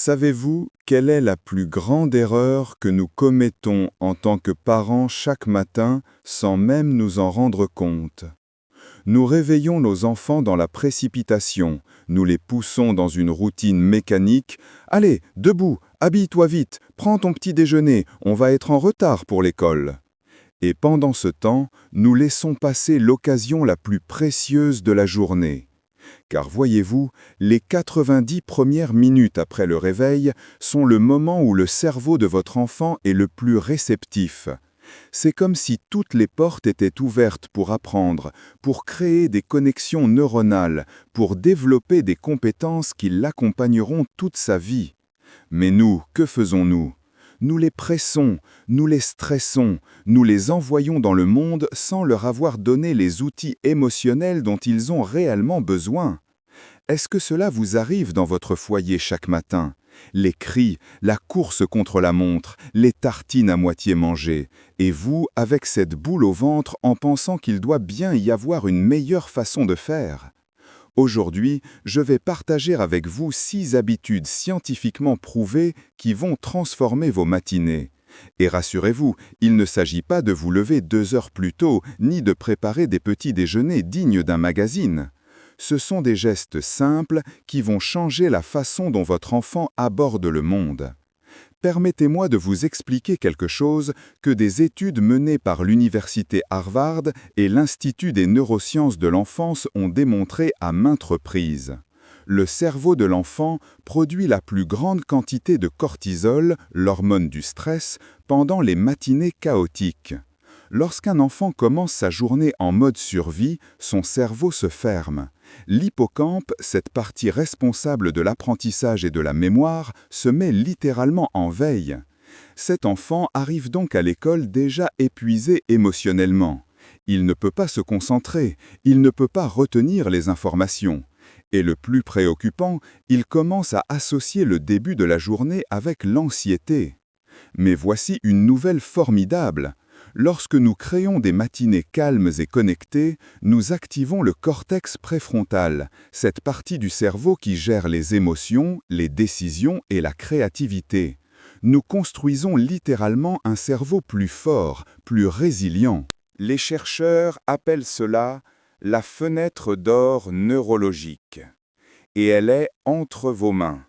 Savez-vous quelle est la plus grande erreur que nous commettons en tant que parents chaque matin sans même nous en rendre compte? Nous réveillons nos enfants dans la précipitation, nous les poussons dans une routine mécanique. Allez, debout, habille-toi vite, prends ton petit déjeuner, on va être en retard pour l'école. Et pendant ce temps, nous laissons passer l'occasion la plus précieuse de la journée. Car voyez-vous, les 90 premières minutes après le réveil sont le moment où le cerveau de votre enfant est le plus réceptif. C'est comme si toutes les portes étaient ouvertes pour apprendre, pour créer des connexions neuronales, pour développer des compétences qui l'accompagneront toute sa vie. Mais nous, que faisons-nous? Nous les pressons, nous les stressons, nous les envoyons dans le monde sans leur avoir donné les outils émotionnels dont ils ont réellement besoin. Est-ce que cela vous arrive dans votre foyer chaque matin? Les cris, la course contre la montre, les tartines à moitié mangées, et vous avec cette boule au ventre en pensant qu'il doit bien y avoir une meilleure façon de faire. Aujourd'hui, je vais partager avec vous 6 habitudes scientifiquement prouvées qui vont transformer vos matinées. Et rassurez-vous, il ne s'agit pas de vous lever 2 heures plus tôt, ni de préparer des petits déjeuners dignes d'un magazine. Ce sont des gestes simples qui vont changer la façon dont votre enfant aborde le monde. Permettez-moi de vous expliquer quelque chose que des études menées par l'Université Harvard et l'Institut des neurosciences de l'enfance ont démontré à maintes reprises. Le cerveau de l'enfant produit la plus grande quantité de cortisol, l'hormone du stress, pendant les matinées chaotiques. Lorsqu'un enfant commence sa journée en mode survie, son cerveau se ferme. L'hippocampe, cette partie responsable de l'apprentissage et de la mémoire, se met littéralement en veille. Cet enfant arrive donc à l'école déjà épuisé émotionnellement. Il ne peut pas se concentrer, il ne peut pas retenir les informations. Et le plus préoccupant, il commence à associer le début de la journée avec l'anxiété. Mais voici une nouvelle formidable. Lorsque nous créons des matinées calmes et connectées, nous activons le cortex préfrontal, cette partie du cerveau qui gère les émotions, les décisions et la créativité. Nous construisons littéralement un cerveau plus fort, plus résilient. Les chercheurs appellent cela la fenêtre d'or neurologique. Et elle est entre vos mains.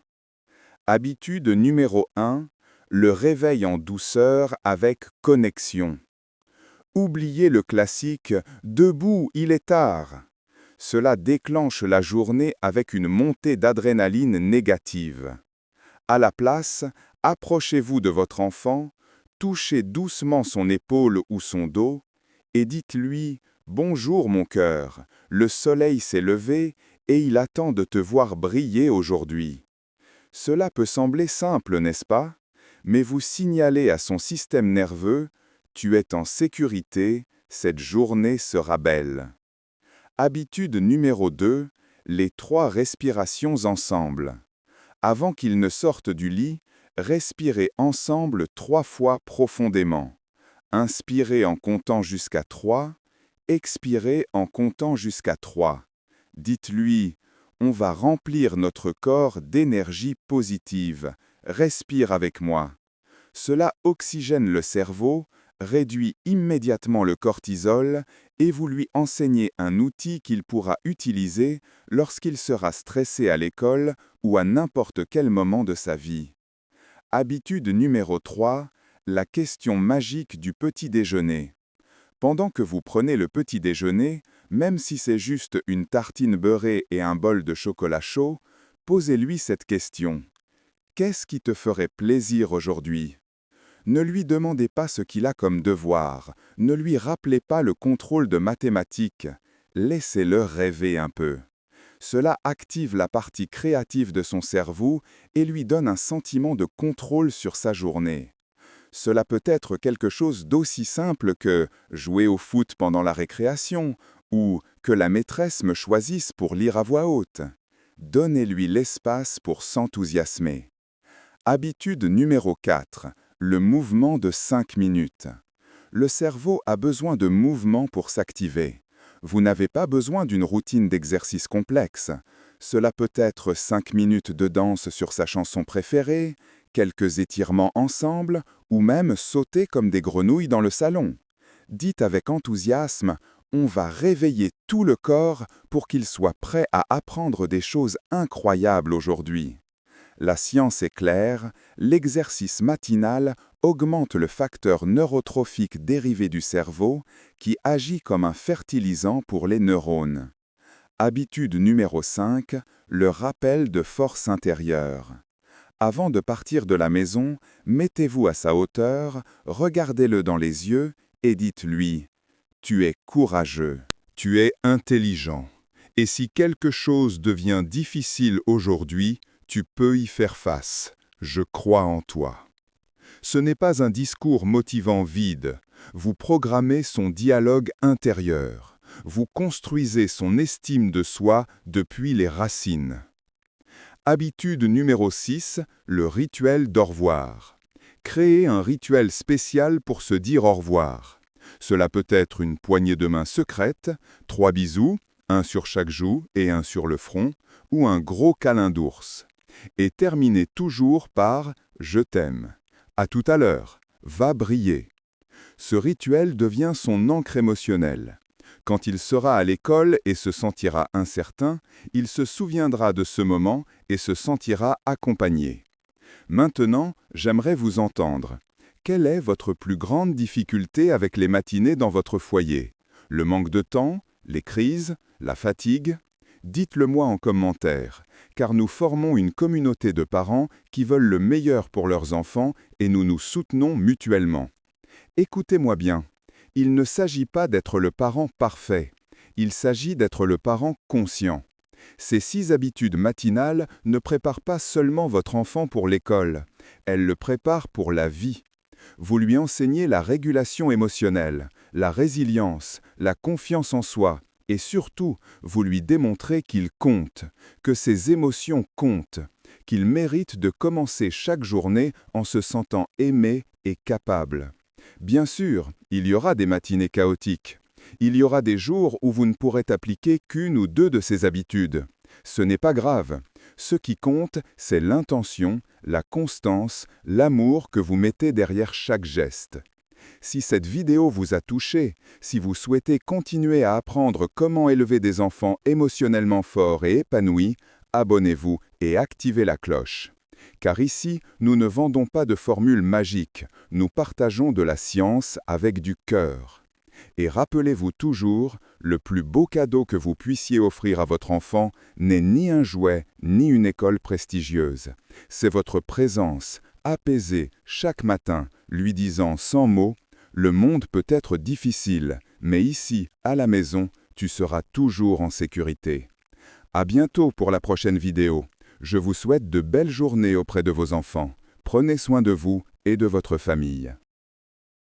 Habitude numéro 1, le réveil en douceur avec connexion. Oubliez le classique « Debout, il est tard ». Cela déclenche la journée avec une montée d'adrénaline négative. À la place, approchez-vous de votre enfant, touchez doucement son épaule ou son dos et dites-lui « Bonjour mon cœur, le soleil s'est levé et il attend de te voir briller aujourd'hui ». Cela peut sembler simple, n'est-ce pas? Mais vous signalez à son système nerveux « Tu es en sécurité, cette journée sera belle ». Habitude numéro 2, les 3 respirations ensemble. Avant qu'il ne sorte du lit, respirez ensemble 3 fois profondément. Inspirez en comptant jusqu'à 3, expirez en comptant jusqu'à 3. Dites-lui « On va remplir notre corps d'énergie positive. Respire avec moi ». Cela oxygène le cerveau, réduit immédiatement le cortisol et vous lui enseignez un outil qu'il pourra utiliser lorsqu'il sera stressé à l'école ou à n'importe quel moment de sa vie. Habitude numéro 3, la question magique du petit déjeuner. Pendant que vous prenez le petit déjeuner, même si c'est juste une tartine beurrée et un bol de chocolat chaud, posez-lui cette question. Qu'est-ce qui te ferait plaisir aujourd'hui? Ne lui demandez pas ce qu'il a comme devoir, ne lui rappelez pas le contrôle de mathématiques, laissez-le rêver un peu. Cela active la partie créative de son cerveau et lui donne un sentiment de contrôle sur sa journée. Cela peut être quelque chose d'aussi simple que jouer au foot pendant la récréation ou que la maîtresse me choisisse pour lire à voix haute. Donnez-lui l'espace pour s'enthousiasmer. Habitude numéro 4. Le mouvement de 5 minutes. Le cerveau a besoin de mouvement pour s'activer. Vous n'avez pas besoin d'une routine d'exercice complexe. Cela peut être 5 minutes de danse sur sa chanson préférée, quelques étirements ensemble, ou même sauter comme des grenouilles dans le salon. Dites avec enthousiasme, on va réveiller tout le corps pour qu'il soit prêt à apprendre des choses incroyables aujourd'hui. La science est claire, l'exercice matinal augmente le facteur neurotrophique dérivé du cerveau qui agit comme un fertilisant pour les neurones. Habitude numéro 5, le rappel de force intérieure. Avant de partir de la maison, mettez-vous à sa hauteur, regardez-le dans les yeux et dites-lui « Tu es courageux, tu es intelligent, et si quelque chose devient difficile aujourd'hui, tu peux y faire face. Je crois en toi. » Ce n'est pas un discours motivant vide. Vous programmez son dialogue intérieur. Vous construisez son estime de soi depuis les racines. Habitude numéro 6, le rituel d'au revoir. Créez un rituel spécial pour se dire au revoir. Cela peut être une poignée de main secrète, 3 bisous, un sur chaque joue et un sur le front, ou un gros câlin d'ours. Et terminez toujours par « Je t'aime ». À tout à l'heure, va briller. Ce rituel devient son ancre émotionnelle. Quand il sera à l'école et se sentira incertain, il se souviendra de ce moment et se sentira accompagné. Maintenant, j'aimerais vous entendre. Quelle est votre plus grande difficulté avec les matinées dans votre foyer? Le manque de temps? Les crises? La fatigue? Dites-le-moi en commentaire, car nous formons une communauté de parents qui veulent le meilleur pour leurs enfants et nous nous soutenons mutuellement. Écoutez-moi bien. Il ne s'agit pas d'être le parent parfait, il s'agit d'être le parent conscient. Ces 6 habitudes matinales ne préparent pas seulement votre enfant pour l'école, elles le préparent pour la vie. Vous lui enseignez la régulation émotionnelle, la résilience, la confiance en soi, et surtout, vous lui démontrez qu'il compte, que ses émotions comptent, qu'il mérite de commencer chaque journée en se sentant aimé et capable. Bien sûr, il y aura des matinées chaotiques. Il y aura des jours où vous ne pourrez appliquer qu'une ou 2 de ces habitudes. Ce n'est pas grave. Ce qui compte, c'est l'intention, la constance, l'amour que vous mettez derrière chaque geste. Si cette vidéo vous a touché, si vous souhaitez continuer à apprendre comment élever des enfants émotionnellement forts et épanouis, abonnez-vous et activez la cloche. Car ici, nous ne vendons pas de formules magiques, nous partageons de la science avec du cœur. Et rappelez-vous toujours, le plus beau cadeau que vous puissiez offrir à votre enfant n'est ni un jouet, ni une école prestigieuse. C'est votre présence, apaisée, chaque matin, lui disant sans mots « Le monde peut être difficile, mais ici, à la maison, tu seras toujours en sécurité. » À bientôt pour la prochaine vidéo. Je vous souhaite de belles journées auprès de vos enfants. Prenez soin de vous et de votre famille.